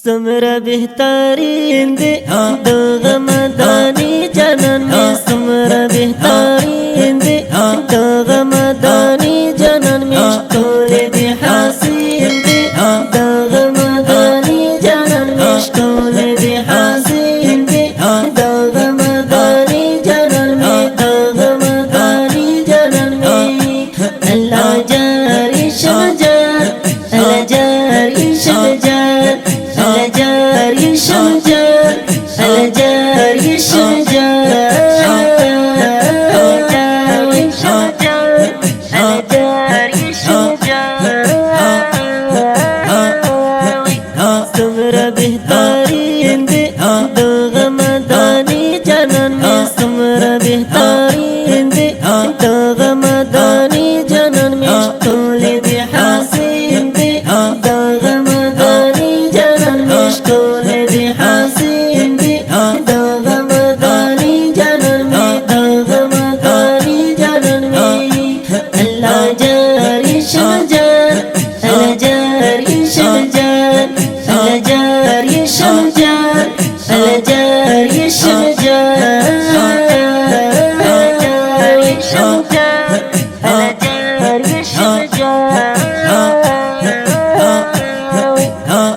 سمرا بهترین دی دو غمدانی جنان میں سمرا بهترین دی دو غمدانی جنان میں شکول دی حسین دی دو غمدانی جنان میں شکول دی حسین دی دو غمدانی جنان میں دو غمدانی جنان میں اللہ جاری شجر اللہ جاری شجر الجار يشجر الجار يشجر الجار يشجر الجار يشجر سمرا بهترین دی دو غمدانی جنان میں سمرا بهترین دی دو غمدانی جنان میں شکول دی حسین دی دو غمدانی جنان میں شکول دی حسین دی دو غمدانی جنان میں دو غمدانی جنان میں اللہ جاری شجر اللہ جاری شجر اللہ جاری شجر اللہ جاری شجر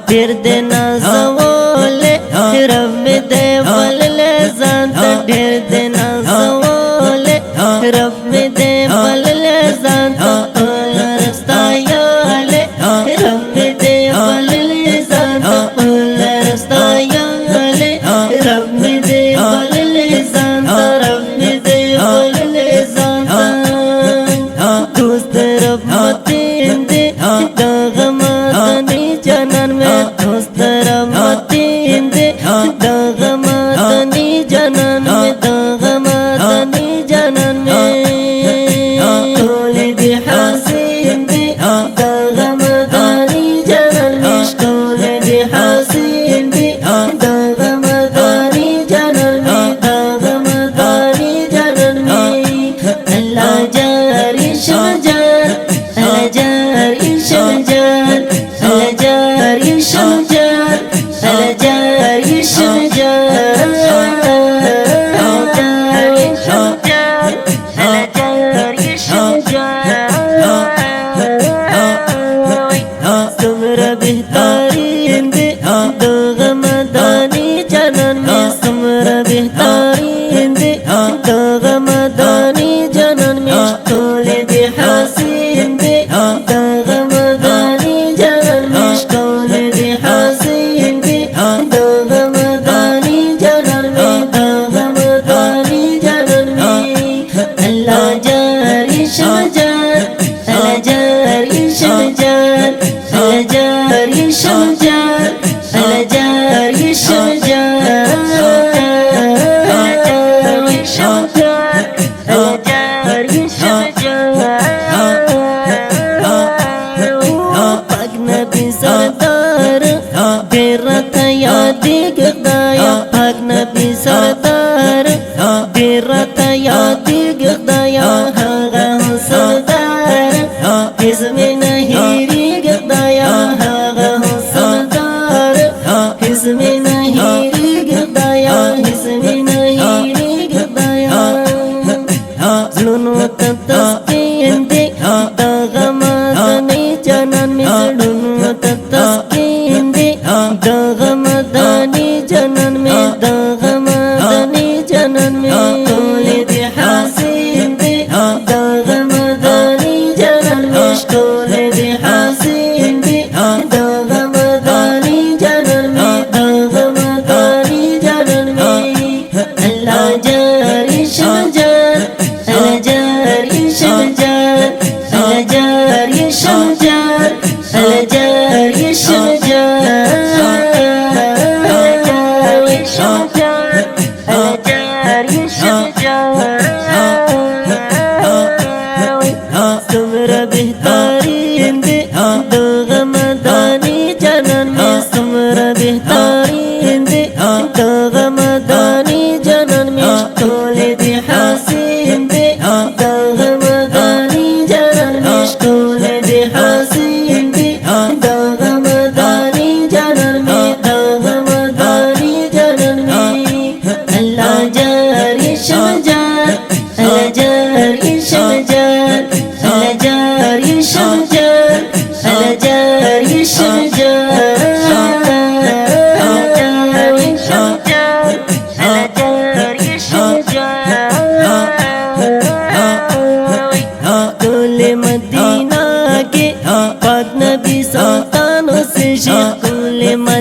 دیر دینا زوالے رب میں دے والے زانتا دیر دینا زوالے رب میں دے والے زانتا اولا رستا یالے رب میں دے والے زانتا اولا رستا یالے رب میں دے والے زانتا رب میں دے والے زانتا دوست رب متین دے دا غمدانی جنان میں دوست رب متین دے دا غمدانی جنان میں دا غمدانی جنان میں شکول دی حسین دی دا غمدانی جنان میں شکول دی حسین دی دا غمدانی جنان میں دا غمدانی جنان میں اللہ جاری شجر اللہ جاری شجر اللہ جاری شجر اللہ جاری شجر اللہ جاری شجر اللہ جاری شجر سمرا بهترین دی دو غمدانی جنان میں سمرا بهترین دی دو غمدانی جنان میں شکول دی حسین دی دو غمدانی جنان میں شکول دی حسین دی دو غمدانی جنان میں دو غمدانی جنان میں اللہ جاری شجر اللہ جاری شجر اللہ جاری شجر اللہ جاری شجر اللہ جاری شجر اللہ جاری شجر پاک نبی سردار بیرت یادی گردایا پاک نبی سردار بیرت یادی گردایا ہاگا سردار حزم نہیری گردایا ہاگا سردار حزم نہیری گردایا حزم نہیری گردایا زلونو تتسکین دی دا غمدانی جنان میں زلونو تتسکین دی دا غمدانی جنان میں دا غمدانی جنان میں شکول دی حسین دی دا غمدانی جنان میں شکول دی حسین دی دا غمدانی جنان میں دا غمدانی جنان میں اللہ جاری شجر اللہ جاری شجر اللہ جاری شجر اللہ جاری شجر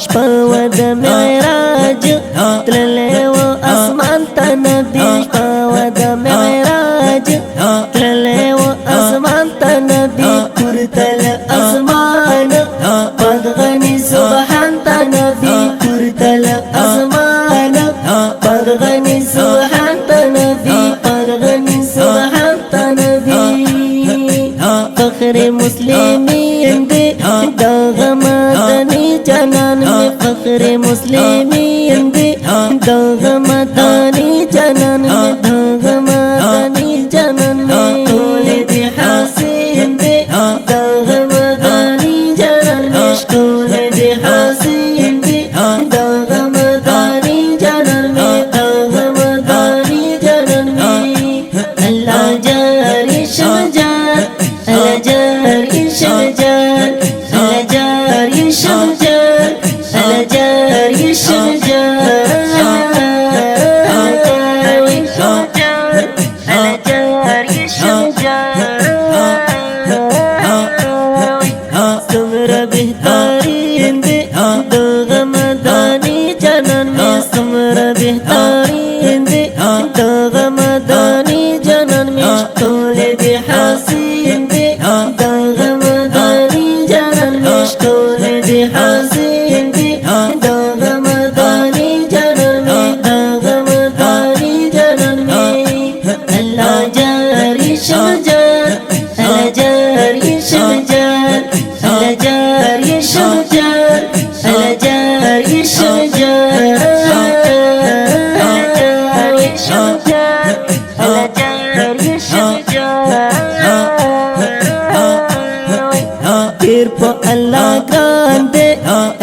شپاود معراج تللی و اسمان تا نبی شپاود معراج تللی و اسمان تا نبی کرتل اسمان پد غنی سبحان تا نبی کرتل اسمان پد غنی سبحان تا نبی پد غنی سبحان تا نبی فخر مسلمین دے داغما تنی جنان میں فخر مسلمین دے داغما تنی جنان میں داغما تنی جنان میں کولی دے حسین دے داغما تنی جنان میں کولی دے حسین دے داغما تنی جنان میں داغما تنی جنان میں اللہ جاری شمجان اللہ جاری شمجان اللہ جاری شمجان اللہ جاری شمجان اللہ جاری شمجان سمرا بہترین دے دو غمدانی جنان میں سمرا بہترین دے دو غمدانی جنان میں کولی دے حسین دے دو غمدانی جنان میں کولی دے حسین دے دو غمدانی جنان میں دو غمدانی جنان میں اللہ جاری شمجان اللہ جاری شمجان اللہ جاری شمجان اللہ جاری شمجان اللہ جاری شمجان اللہ جاری شمجان پیر پا اللہ گراندے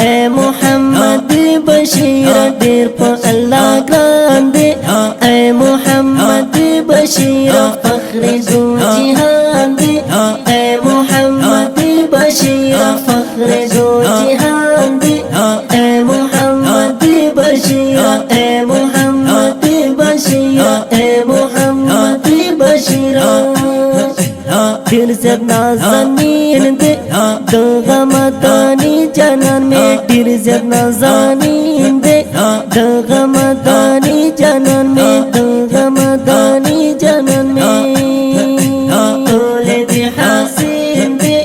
اے محمد بشیر دیر پا اللہ گراندے اے محمد بشیر فخر دو جہان دے اے محمد بشیر فخر دو جہان دے اے محمد بشیر اے محمد بشیر اے محمد بشیر دل سے نازنین دے دو غمدانی جنان میں دل سے نازنین دے دو غمدانی جنان میں دو غمدانی جنان میں کولی دے حسین دے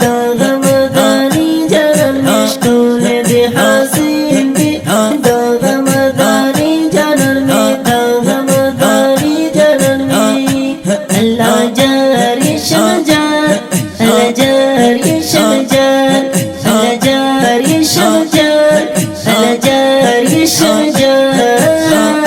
دو غمدانی جنان میں کولی دے حسین دے دو غمدانی جنان میں دو غمدانی جنان میں اللہ جاری شمجان اللہ جاری شمجان اللہ جاری شمجان اللہ جاری شمجان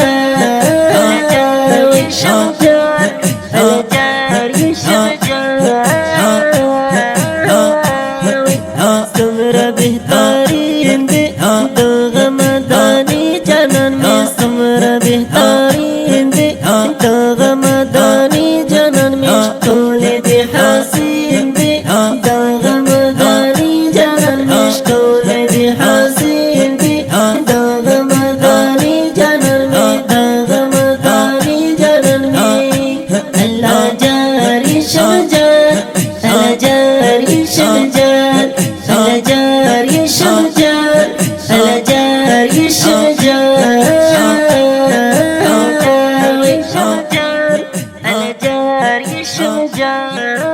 عيش الجنة